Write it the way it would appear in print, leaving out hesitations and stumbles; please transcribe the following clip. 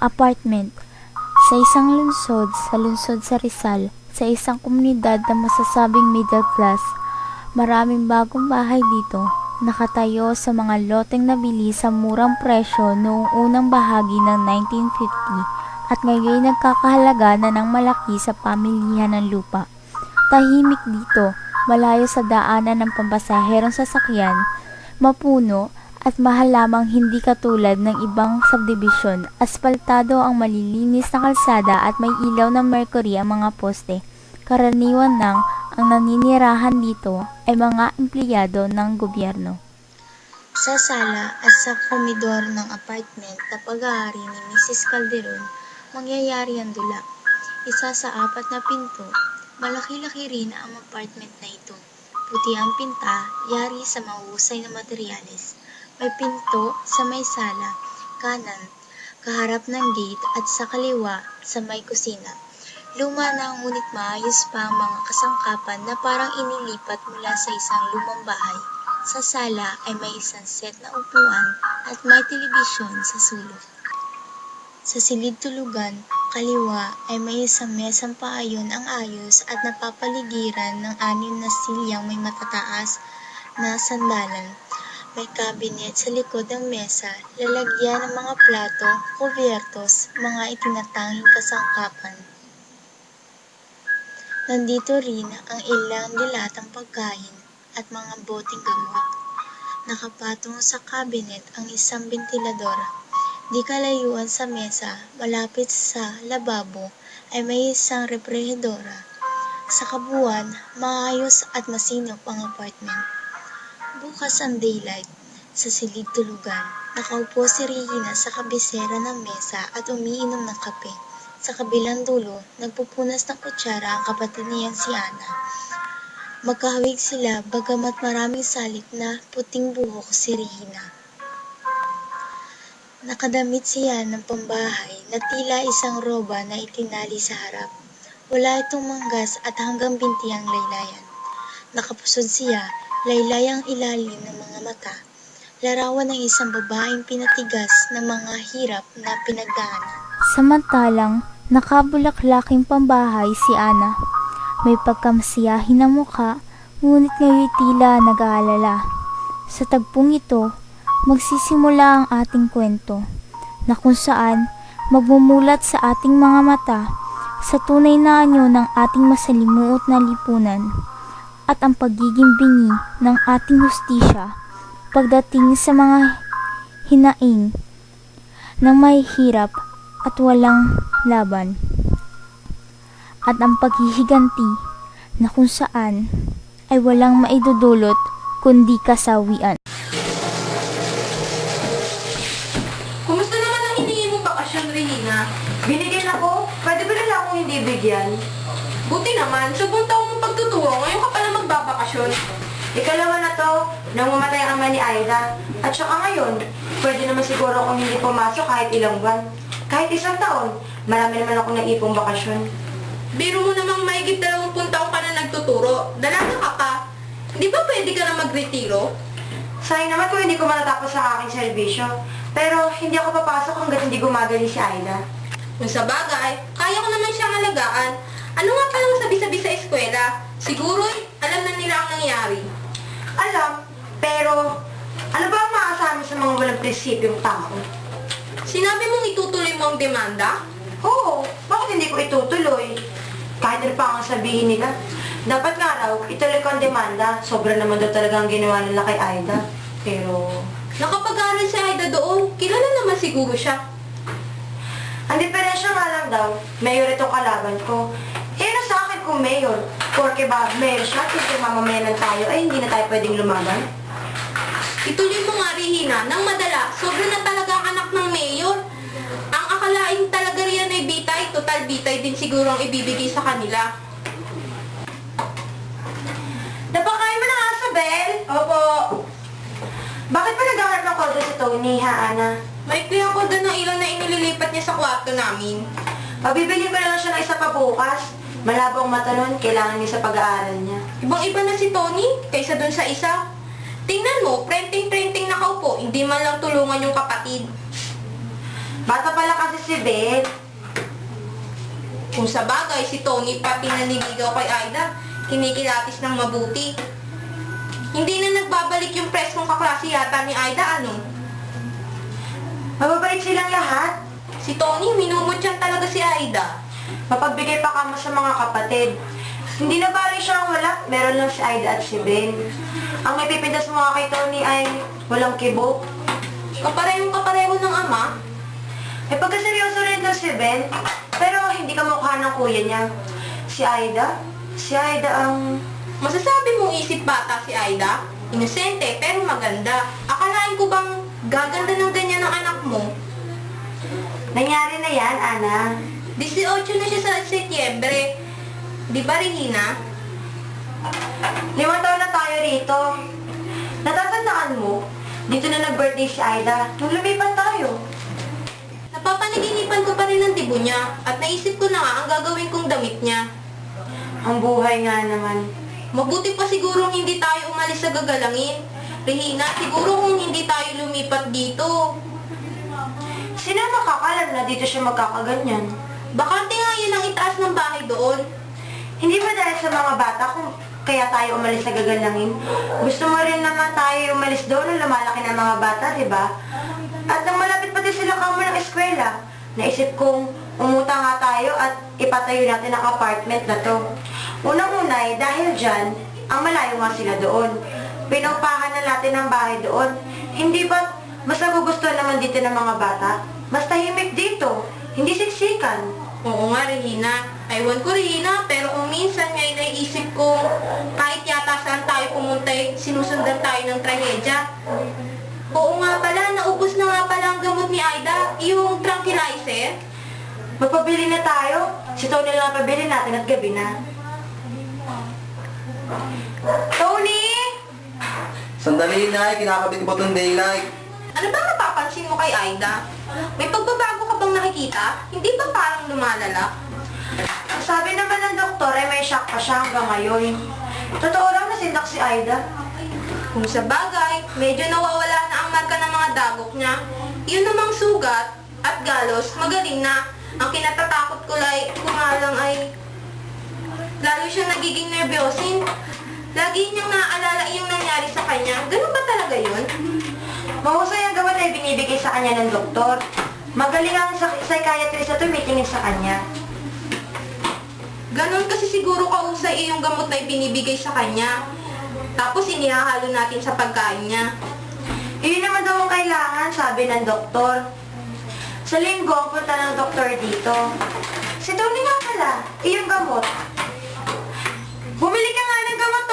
Apartment. Sa isang lungsod sa Rizal, sa isang komunidad na masasabing middle class, maraming bagong bahay dito, nakatayo sa mga loteng nabili sa murang presyo noong unang bahagi ng 1950 at ngayon nagkakahalaga na ng malaki sa pamilihan ng lupa. Tahimik dito, malayo sa daanan ng pampasaherong sasakyan, mapuno, at mahal lamang hindi katulad ng ibang subdivision. Asfaltado ang malilinis na kalsada at may ilaw ng mercury ang mga poste. Karaniwan ang naninirahan dito ay mga empleyado ng gobyerno. Sa sala at sa komedor ng apartment na pag-aari ni Mrs. Calderon, mangyayari ang dula. Isa sa 4 na pinto, malaki-laki rin ang apartment na ito. Puti ang pinta, yari sa mahusay na materyales. May pinto sa may sala, kanan, kaharap ng gate at sa kaliwa sa may kusina. Luma na ngunit maayos pa ang mga kasangkapan na parang inilipat mula sa isang lumang bahay. Sa sala ay may isang set na upuan at may telebisyon sa sulok. Sa silid tulugan, kaliwa ay may isang mesang paayon ang ayos at napapaligiran ng 6 na silyang may matataas na sandalan. May cabinet sa likod ng mesa, lalagyan ng mga plato, kubyertos, mga itinatanging kasangkapan. Nandito rin ang ilang dilatang pagkain at mga boteng gamot. Nakapatong sa cabinet ang isang ventilador. Di kalayuan sa mesa, malapit sa lababo, ay may isang refrigeradora. Sa kabuuan, maayos at masinop ang apartment. Bukas ang daylight. Sa silid tulugan, nakaupo si Regina sa kabisera ng mesa at umiinom ng kape. Sa kabilang dulo, nagpupunas ng kutsara ang kapatid niyang si Ana. Magkahawig sila bagamat maraming salik na puting buhok si Regina. Nakadamit siya ng pambahay na tila isang roba na itinali sa harap. Wala itong manggas at hanggang binti ang laylayan. Nakapusod siya, laylay ang ilalim ng mga mata. Larawan ng isang babaeng pinatigas ng mga hirap na pinagdaanan. Samantalang, nakabulaklaking pambahay si Ana. May pagkamasiyahin na mukha, ngunit ngayon tila nag-aalala. Sa tagpong ito, magsisimula ang ating kwento, na kung saan magmumulat sa ating mga mata sa tunay na anyo ng ating masalimuot na lipunan at ang pagiging bingi ng ating hustisya pagdating sa mga hinaing ng mahihirap at walang laban, at ang paghihiganti na kung saan ay walang maidudulot kundi kasawian. Kumusta naman ang hinihingi mong bakasyon, Regina? Binigyan ako. Pwede ba nila akong hindi bigyan? Buti naman, sa buong taong mong pagtuturo, ngayon ka pala magbabakasyon. Ikalawa na to, nang mamatay ang ama ni Aida. At saka ngayon, pwede naman siguro akong hindi pumasok kahit ilang buwan. Kahit 1 taon, marami naman akong naipong bakasyon. Biro mo namang mahigit 20 taong ka na nagtuturo. Dalaga ka pa. Di ba pwede ka na magretiro? Sayang naman kung hindi ko matatapos sa aking serbisyo. Pero hindi ako papasok hanggat hindi gumagaling si Aida. Kung sa bagay, kaya ko naman siyang alagaan. Ano nga palang sabi-sabi sa eskwela? Siguro, alam na nila ang nangyari. Alam, pero ano ba ang maasahan mo sa mga walang prinsipyong tao? Sinabi mong itutuloy mo ang demanda? Oo, bakit hindi ko itutuloy? Kahit ano pa ang sabihin nila. Dapat nga raw, ituloy ko ang demanda. Sobra naman daw talaga ang ginawa nila kay Aida. Pero Nakapag-aral si Aida doon. Kilala naman siguro siya. ang diferensya nga lang daw, mayor itong kalaban ko. Eh, ano sa akin kung mayor? Porke ba mayor siya, kasi mamamayanan tayo, ay hindi na tayo pwedeng lumaban? Ituloy mo nga, Regina, nang madala, sobra na talaga ang anak ng mayor. Ang akalain talaga riyan ay bitay, total bitay din siguro ang ibibigay sa kanila. Napakain mo na nga, Sabel? Opo. Bakit pa naghahanap ng kodo si Tony, ha, Ana? May kuya ko doon ng ilan na inililipat niya sa kwarto namin. Pabibili ko na lang siya ng isa pa bukas. Malabo ang mata nun, kailangan niya sa pag-aaral niya. Ibang-iba na si Tony, kaysa doon sa isa. Tingnan mo, prenting-prenting nakaupo, hindi man lang tulungan yung kapatid. Bata pala kasi si Beth. Kung sa bagay, si Tony pati naniligaw kay Aida, kinikilatis ng mabuti. Hindi na nagbabalik yung preskong kaklase yata ni Aida, ano? Mababait silang lahat. Si Tony, minumutyan talaga si Aida. Mapagbigay pa kamo sa mga kapatid. Hindi na bari siya ang wala, meron lang si Aida at si Ben. Ang may pipindas mo nga kay Tony ay walang kibo. Kaparehong-kapareho ng ama. Eh pagkaseryoso rin daw si Ben, pero hindi ka mukha ng kuya niya. Si Aida ang... Masasabi mong isip bata si Aida? Inosente pero maganda. Akalain ko bang gaganda ng ganyan ng anak mo? Nangyari na yan, Ana. 18 na siya sa Setyembre. Di ba, Regina? 5 taon na tayo rito. Natatandaan mo, dito na nag-birthday si Aida nung lumipat tayo. Napapanaginipan ko pa rin ang tibo niya at naisip ko na nga ang gagawin kong damit niya. Ang buhay nga naman. Mabuti pa siguro hindi tayo umalis sa gagalangin. Regina, siguro kung hindi tayo lumipat dito. Sino makakalam na dito siya magkakaganyan? Bakante nga yun ang itaas ng bahay doon. Hindi ba dahil sa mga bata kung kaya tayo umalis sa gagalangin? Gusto mo rin naman tayo umalis doon nung lumalaki ng mga bata, di ba? At nang malapit pati sila kamo ng eskwela, naisip kong umuta nga tayo at ipatayo natin ang apartment na to. Unang-unay, dahil dyan, ang malayo nga sila doon. Pinupahan na natin ang bahay doon. Hindi ba mas nagugustuhan naman dito ng mga bata? Mas tahimik dito, hindi siksikan. Oo nga, Regina. Aywan ko, Regina, pero kung minsan ngay naisip ko, kahit yata saan tayo pumunta, sinusundan tayo ng trahedya. Oo nga pala, naubos na nga pala ang gamot ni Aida, yung tranquilizer. Magpabili na tayo. Si Tony lang ang pabili natin at gabi na. Tony! Sandali na, kinakabit ko pa itong daylight. Ano bang napapansin mo kay Aida? May pagbabago ka bang nakikita? Hindi ba parang lumalala? Ang sabi naman ng doktor ay may shock pa siya hanggang ngayon. Totoo lang nasindak si Aida. Kung sa bagay, medyo nawawala na ang marka ng mga dagok niya. Yun namang sugat at galos, magaling na. Ang kinatatakot ko nga lang ay lalo siya nagiging nervyosin. Lagi niyang naaalala yung nangyari sa kanya. Ganun ba talaga yun? Mahusay ang gamot ay binibigay sa kanya ng doktor. Magaling ang psychiatrist na tumitingin sa kanya. Ganun kasi siguro kausay yung gamot na binibigay sa kanya. Tapos inihahalo natin sa pagkain niya. Iyon naman daw ang kailangan, sabi ng doktor. Sa linggo, punta ng doktor dito. Si Tony nga pala, iyong gamot. Bumili ka nga ng gamot